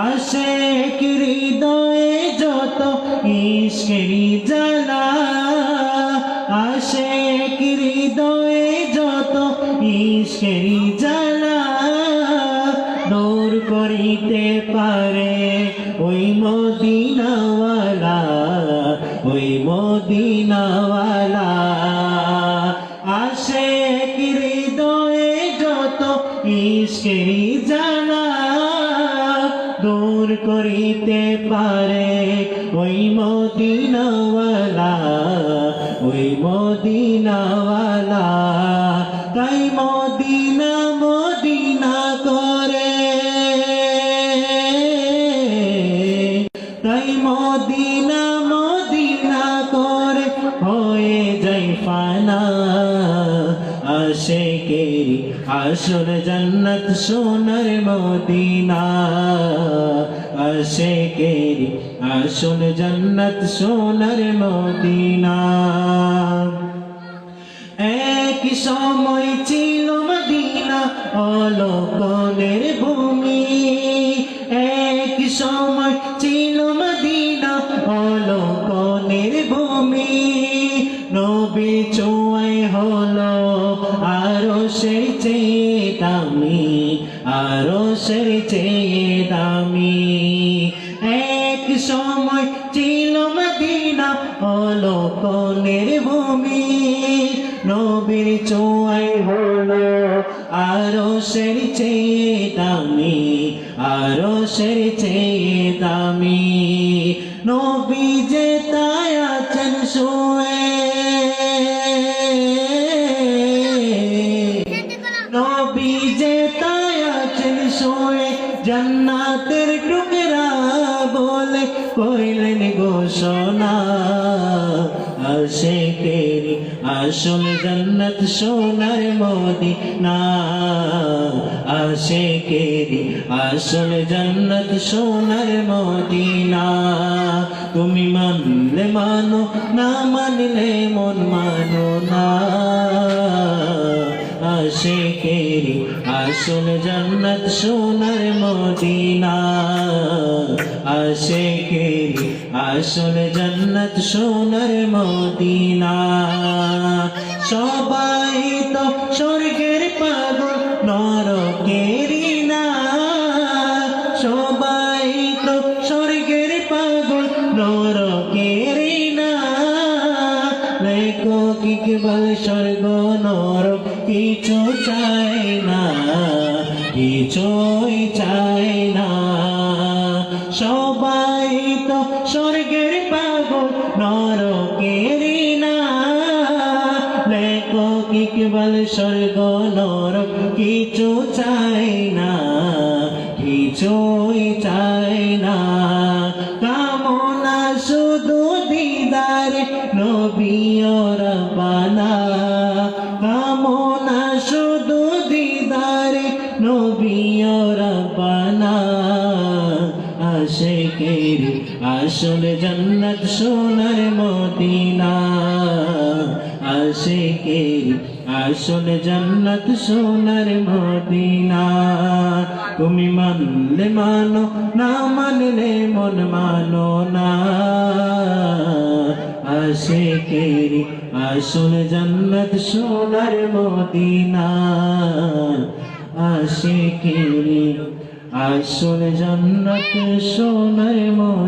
আশিক হৃদয়ে যত ইশকেরি জ্বালা, আশিক হৃদয়ে যত ইশকেরি জ্বালা, দূর করিতে পারে ওই মদিনাওয়ালা, ওই মদিনাওয়ালা। আশিক হৃদয়ে যত ইশকেরি জ্বালা, দূর করিতে পারে ওই মদিনাওয়ালা, ওই মদিনাওয়ালা। তাই মদিনা মদিনা করে, তাই মদিনা মদিনা করে হয়ে যাই ফানা। আশিকেরি আসল জান্নাত সোনার মদিনা, আশিকেরি আসল জান্নাত সোনার মদিনা। এক সময় ছিল মদিনা অলকনের ভূমি, এক সময় ছিল মদিনা অলকনের ভূমি। নবী ছোঁয়ায় হলো আরশের চেয়ে দামি, আরশের চেয়ে দামি। এক সময় ছিল মদিনা অলকনের ভূমি, নবীর ছোঁয়ায় হলো আরশের চেয়ে দামি, আরশের চেয়ে দামি। নবী যে তাই আছেন শুয়ে, নবী যে তাই আছেন শুয়ে, জান্নাতের টুকরা বলে কইলেন ঘোষণা। আশিকেরি আসল জান্নাত সোনার মদিনা, আশিকেরি আসল জান্নাত সোনার মদিনা। তুমি মানলে মানো, না মানলে মন মানো না। আশিকেরি আসল জান্নাত সোনার মদিনা, আশিকেরি আসল জান্নাত সোনার মদিনা। সবাই তো স্বর্গের পাগল নরকেরি না, সবাই তো স্বর্গের পাগল নরকেরি না। লেখক ইকবাল স্বর্গ নরক কিছু চায় না, কিছুই চায় না। সবাই তো স্বর্গের পাগল নরকেরি না। লেখক ইকবাল স্বর্গ নরক কিছু চায় না, কিছুই চায় না। কামনা শুধু দিদারে নবী ও রব্বানা, কামনা শুধু দিদারে নবী ও রব্বানা। আশিকেরি আসল জান্নাত সোনার মদিনা, আশিকেরি আসল জান্নাত সোনার মদিনা। তুমি মানলে মানো, না মানলে মন মানো না। আশিকেরি আসল জান্নাত সোনার মদিনা, আশিকেরি আসল জান্নাত সোনার মদিনা।